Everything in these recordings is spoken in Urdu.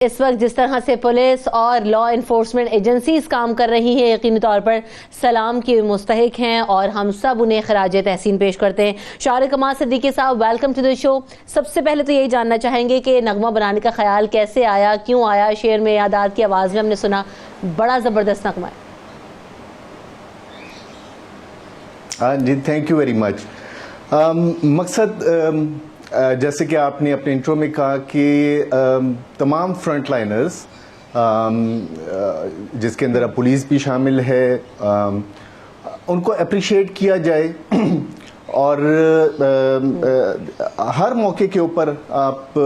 اس وقت جس طرح سے پولیس اور لا انفورسمنٹ ایجنسیز کام کر رہی ہیں یقینی طور پر سلام کی مستحق ہیں اور ہم سب انہیں خراج تحسین پیش کرتے ہیں۔ شاعر کمال صدیقی صاحب، ویلکم ٹو دی شو۔ سب سے پہلے تو یہی جاننا چاہیں گے کہ نغمہ بنانے کا خیال کیسے آیا، کیوں آیا؟ شعر میں یادات کی آواز میں ہم نے سنا، بڑا زبردست نغمہ ہے۔ جی تھینک یو ویری مچ۔ مقصد جیسے کہ آپ نے اپنے انٹرو میں کہا کہ تمام فرنٹ لائنرز جس کے اندر اب پولیس بھی شامل ہے ان کو اپریشیٹ کیا جائے اور ہر موقع کے اوپر آپ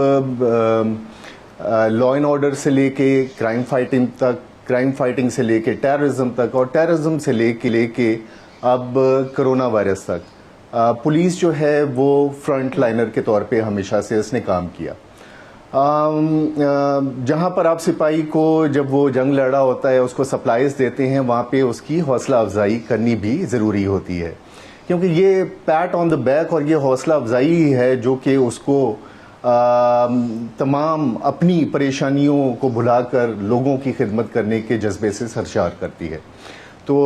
لا اینڈ آرڈر سے لے کے کرائم فائٹنگ تک، کرائم فائٹنگ سے لے کے ٹیررزم تک اور ٹیررزم سے لے کے اب کرونا وائرس تک پولیس جو ہے وہ فرنٹ لائنر کے طور پہ ہمیشہ سے اس نے کام کیا۔ جہاں پر آپ سپاہی کو جب وہ جنگ لڑا ہوتا ہے اس کو سپلائیز دیتے ہیں، وہاں پہ اس کی حوصلہ افزائی کرنی بھی ضروری ہوتی ہے، کیونکہ یہ پیٹ آن دا بیک اور یہ حوصلہ افزائی ہے جو کہ اس کو تمام اپنی پریشانیوں کو بھلا کر لوگوں کی خدمت کرنے کے جذبے سے سرشار کرتی ہے۔ تو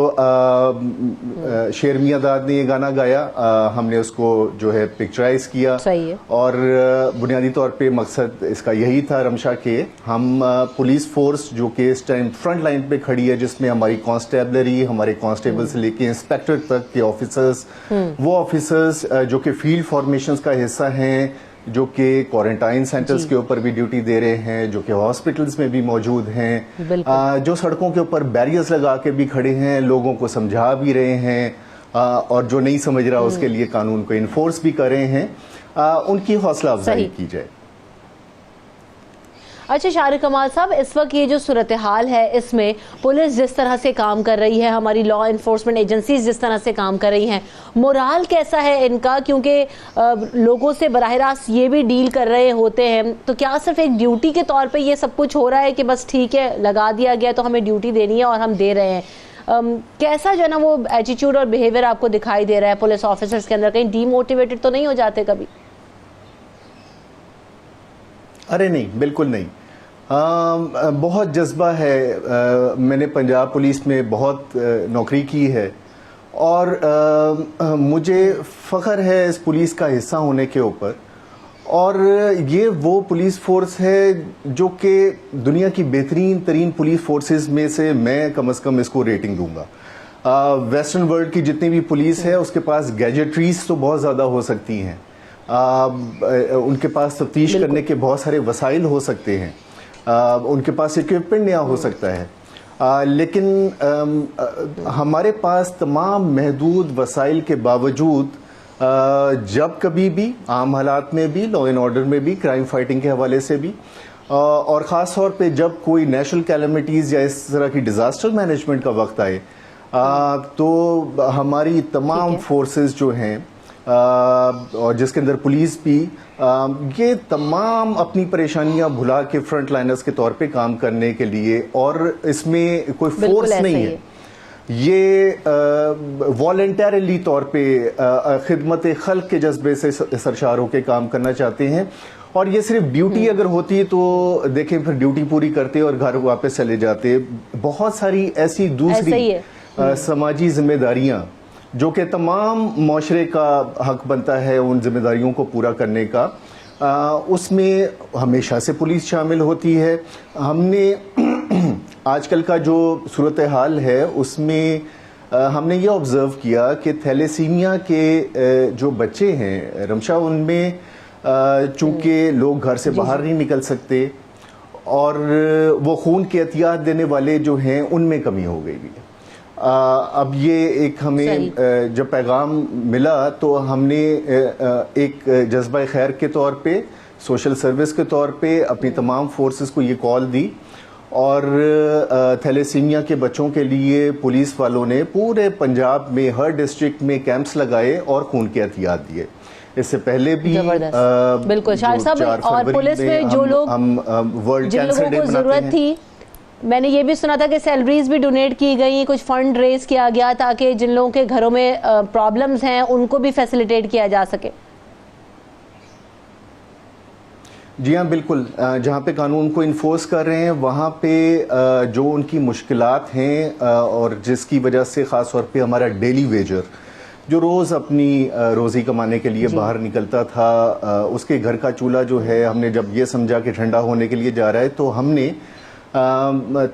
شیر میاں داد نے یہ گانا گایا، ہم نے اس کو جو ہے پکچرائز کیا اور بنیادی طور پہ مقصد اس کا یہی تھا رمشا کہ ہم پولیس فورس جو کہ اس ٹائم فرنٹ لائن پہ کھڑی ہے، جس میں ہماری کانسٹیبلری، ہمارے کانسٹیبل سے لے کے انسپیکٹر تک کے آفیسرز، وہ آفیسرز جو کہ فیلڈ فارمیشنز کا حصہ ہیں، جو کہ کوارنٹائن سینٹرز کے اوپر بھی ڈیوٹی دے رہے ہیں، جو کہ ہاسپٹلز میں بھی موجود ہیں، جو سڑکوں کے اوپر بیریئرز لگا کے بھی کھڑے ہیں، لوگوں کو سمجھا بھی رہے ہیں اور جو نہیں سمجھ رہا اس کے لیے قانون کو انفورس بھی کر رہے ہیں، ان کی حوصلہ افزائی کی جائے۔ اچھا شاعر کمال صاحب، اس وقت یہ جو صورتحال ہے اس میں پولیس جس طرح سے کام کر رہی ہے، ہماری لا انفورسمنٹ ایجنسیز جس طرح سے کام کر رہی ہیں، مورال کیسا ہے ان کا؟ کیونکہ لوگوں سے براہ راست یہ بھی ڈیل کر رہے ہوتے ہیں، تو کیا صرف ایک ڈیوٹی کے طور پہ یہ سب کچھ ہو رہا ہے کہ بس ٹھیک ہے لگا دیا گیا تو ہمیں ڈیوٹی دینی ہے اور ہم دے رہے ہیں؟ کیسا جو ہے نا وہ ایٹیٹیوڈ اور بیہیویئر آپ کو دکھائی دے رہا ہے پولیس آفیسرز کے اندر؟ کہیں ڈی موٹیویٹڈ تو نہیں ہو جاتے کبھی؟ ارے نہیں، بالکل نہیں، بہت جذبہ ہے۔ میں نے پنجاب پولیس میں بہت نوکری کی ہے اور مجھے فخر ہے اس پولیس کا حصہ ہونے کے اوپر، اور یہ وہ پولیس فورس ہے جو کہ دنیا کی بہترین ترین پولیس فورسز میں سے میں کم از کم اس کو ریٹنگ دوں گا۔ ویسٹرن ورلڈ کی جتنی بھی پولیس ہے اس کے پاس گیجٹریز تو بہت زیادہ ہو سکتی ہیں، ان کے پاس تفتیش کرنے کے بہت سارے وسائل ہو سکتے ہیں، ان کے پاس اکوپمنٹ نیا ہو سکتا ہے، لیکن ہمارے پاس تمام محدود وسائل کے باوجود جب کبھی بھی عام حالات میں بھی، لا اینڈ آرڈر میں بھی، کرائم فائٹنگ کے حوالے سے بھی، اور خاص طور پہ جب کوئی نیشنل کیلمٹیز یا اس طرح کی ڈیزاسٹر مینجمنٹ کا وقت آئے تو ہماری تمام فورسز جو ہیں اور جس کے اندر پولیس بھی، یہ تمام اپنی پریشانیاں بھلا کے فرنٹ لائنرز کے طور پہ کام کرنے کے لیے، اور اس میں کوئی فورس نہیں ہے، یہ والنٹیرلی طور پہ خدمت خلق کے جذبے سے سرشار ہو کے کام کرنا چاہتے ہیں۔ اور یہ صرف ڈیوٹی اگر ہوتی ہے تو دیکھیں پھر ڈیوٹی پوری کرتے اور گھر واپس چلے جاتے، بہت ساری ایسی دوسری سماجی ذمہ داریاں جو کہ تمام معاشرے کا حق بنتا ہے ان ذمہ داریوں کو پورا کرنے کا، اس میں ہمیشہ سے پولیس شامل ہوتی ہے۔ ہم نے آج کل کا جو صورتحال ہے اس میں ہم نے یہ آبزرو کیا کہ تھیلیسیمیا کے جو بچے ہیں رمشا، ان میں چونکہ لوگ گھر سے باہر نہیں نکل سکتے اور وہ خون کے عطیات دینے والے جو ہیں ان میں کمی ہو گئی ہے۔ اب یہ ایک ہمیں جب پیغام ملا تو ہم نے ایک جذبہ خیر کے طور پہ، سوشل سروس کے طور پہ اپنی تمام فورسز کو یہ کال دی، اور تھیلیسیمیا کے بچوں کے لیے پولیس والوں نے پورے پنجاب میں ہر ڈسٹرکٹ میں کیمپس لگائے اور خون کے عطیات دیے۔ اس سے پہلے بھی بالکل شاعر صاحب، اور پولیس میں جو لوگ جن لوگوں کو ضرورت تھی، میں نے یہ بھی سنا تھا کہ سیلریز بھی ڈونیٹ کی گئی، کچھ فنڈ ریز کیا گیا تاکہ جن لوگوں کے گھروں میں پرابلمز ہیں ان کو بھی فیسیلیٹیٹ کیا جا سکے۔ جی ہاں بالکل، جہاں پہ قانون کو انفورس کر رہے ہیں وہاں پہ جو ان کی مشکلات ہیں اور جس کی وجہ سے خاص طور پہ ہمارا ڈیلی ویجر جو روز اپنی روزی کمانے کے لیے باہر نکلتا تھا، اس کے گھر کا چولہا جو ہے ہم نے جب یہ سمجھا کہ ٹھنڈا ہونے کے لیے جا رہا ہے تو ہم نے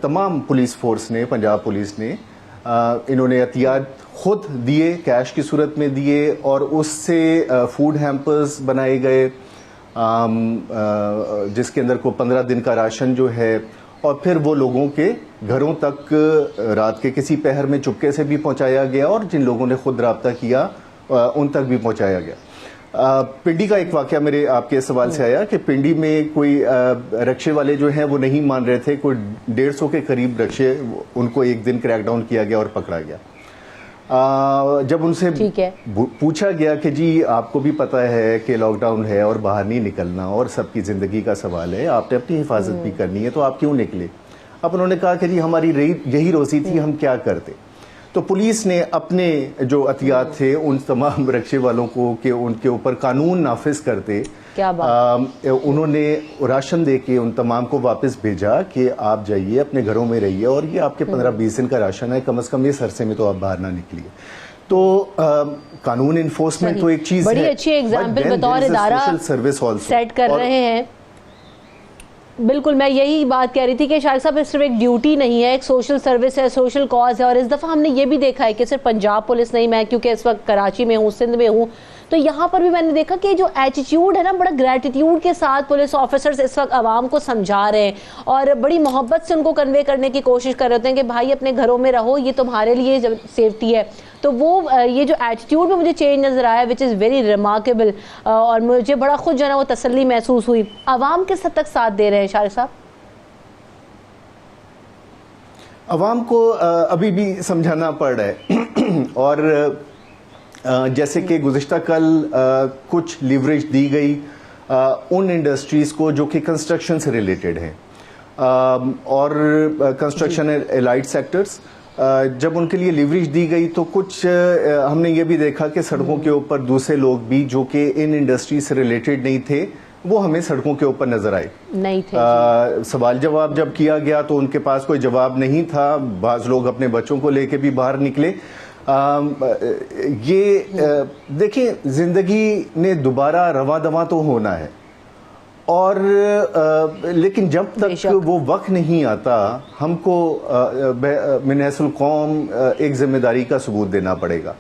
تمام پولیس فورس نے، پنجاب پولیس نے انہوں نے احتیاط خود دیے، کیش کی صورت میں دیے، اور اس سے فوڈ ہیمپرز بنائے گئے جس کے اندر کو 15 دن کا راشن جو ہے، اور پھر وہ لوگوں کے گھروں تک رات کے کسی پہر میں چپکے سے بھی پہنچایا گیا، اور جن لوگوں نے خود رابطہ کیا ان تک بھی پہنچایا گیا۔ پنڈی کا ایک واقعہ میرے آپ کے سوال سے آیا کہ پنڈی میں کوئی رکشے والے جو ہیں وہ نہیں مان رہے تھے، کوئی 150 کے قریب رکشے، ان کو ایک دن کریک ڈاؤن کیا گیا اور پکڑا گیا۔ جب ان سے پوچھا گیا کہ جی آپ کو بھی پتہ ہے کہ لاک ڈاؤن ہے اور باہر نہیں نکلنا اور سب کی زندگی کا سوال ہے، آپ نے اپنی حفاظت بھی کرنی ہے، تو آپ کیوں نکلے؟ اب انہوں نے کہا کہ جی ہماری یہی روزی تھی، ہم کیا کرتے؟ تو پولیس نے اپنے جو احتیاط تھے ان تمام رکشے والوں کو کہ ان کے اوپر قانون نافذ کرتے، انہوں نے راشن دے کے ان تمام کو واپس بھیجا کہ آپ جائیے اپنے گھروں میں رہیے، اور یہ آپ کے 15-20 دن کا راشن ہے، کم از کم اس عرصے میں تو آپ باہر نہ نکلیے۔ تو قانون انفورسمنٹ تو ایک چیز ہے، بڑی اچھی ایگزامپل بطور ادارہ سیٹ کر رہے ہیں۔ بالکل، میں یہی بات کہہ رہی تھی کہ شارق صاحب صرف ایک ڈیوٹی نہیں ہے، ایک سوشل سروس ہے، سوشل کاز ہے، اور اس دفعہ ہم نے یہ بھی دیکھا ہے کہ صرف پنجاب پولیس نہیں، میں کیونکہ اس وقت کراچی میں ہوں، سندھ میں ہوں، تو یہاں پر بھی میں نے دیکھا کہ جو ایٹیٹیوڈ ہے نا، بڑا گریٹیٹیوڈ کے ساتھ پولیس آفیسرز اس وقت عوام کو سمجھا رہے ہیں اور بڑی محبت سے ان کو کنوے کرنے کی کوشش کر رہے ہوتے ہیں کہ بھائی اپنے گھروں میں رہو، یہ تمہارے لیے سیفٹی ہے۔ تو وہ یہ جو ایٹیٹیوڈ میں مجھے چینج نظر آیا وچ از ویری ریمارکیبل، اور مجھے بڑا خود جو ہے نا وہ تسلی محسوس ہوئی۔ عوام کس حد تک ساتھ دے رہے ہیں شارق صاحب؟ عوام کو ابھی بھی سمجھانا پڑ رہا ہے، اور جیسے کہ گزشتہ کل کچھ لیوریج دی گئی ان انڈسٹریز کو جو کہ کنسٹرکشن سے ریلیٹڈ ہیں، اور کنسٹرکشن الائڈ سیکٹرز، جب ان کے لیے لیوریج دی گئی تو کچھ ہم نے یہ بھی دیکھا کہ سڑکوں کے اوپر دوسرے لوگ بھی جو کہ ان انڈسٹریز سے ریلیٹڈ نہیں تھے وہ ہمیں سڑکوں کے اوپر نظر آئے، نہیں تھے۔ سوال جواب جب کیا گیا تو ان کے پاس کوئی جواب نہیں تھا، بعض لوگ اپنے بچوں کو لے کے بھی باہر نکلے۔ یہ دیکھیں، زندگی نے دوبارہ رواں دواں تو ہونا ہے، اور لیکن جب تک وہ وقت نہیں آتا ہم کو من حیث القوم ایک ذمہ داری کا ثبوت دینا پڑے گا۔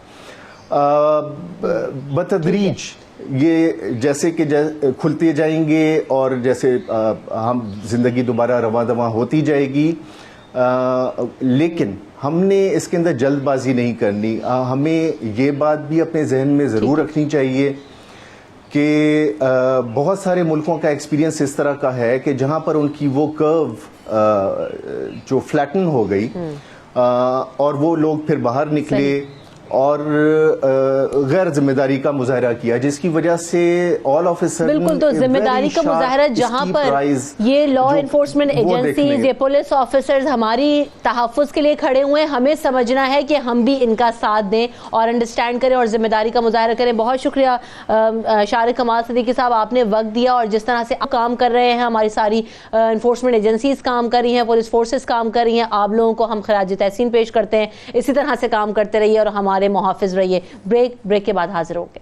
بتدریج یہ جیسے کہ کھلتے جائیں گے اور جیسے ہم زندگی دوبارہ رواں دواں ہوتی جائے گی، لیکن ہم نے اس کے اندر جلد بازی نہیں کرنی۔ ہمیں یہ بات بھی اپنے ذہن میں ضرور رکھنی چاہیے کہ بہت سارے ملکوں کا ایکسپیرینس اس طرح کا ہے کہ جہاں پر ان کی وہ کرو جو فلیٹن ہو گئی اور وہ لوگ پھر باہر نکلے اور غیر ذمہ داری کا مظاہرہ کیا، جس کی وجہ سے آل آف اے سڈن بالکل، تو ذمہ داری کا مظاہرہ جہاں پر یہ لا انفورسمنٹ ایجنسیز، یہ پولیس آفیسرز ہماری تحفظ کے لیے کھڑے ہوئے ہیں، ہمیں سمجھنا ہے کہ ہم بھی ان کا ساتھ دیں اور انڈرسٹینڈ کریں اور ذمہ داری کا مظاہرہ کریں۔ بہت شکریہ شارق کمال صدیقی صاحب، آپ نے وقت دیا اور جس طرح سے آپ کام کر رہے ہیں، ہماری ساری انفورسمنٹ ایجنسیز کام کر رہی ہیں، پولیس فورسز کام کر رہی ہیں، آپ لوگوں کو ہم خراج تحسین پیش کرتے ہیں۔ اسی طرح سے کام کرتے رہیے اور ہمارے محافظ رہیے۔ بریک کے بعد حاضر ہوں گے۔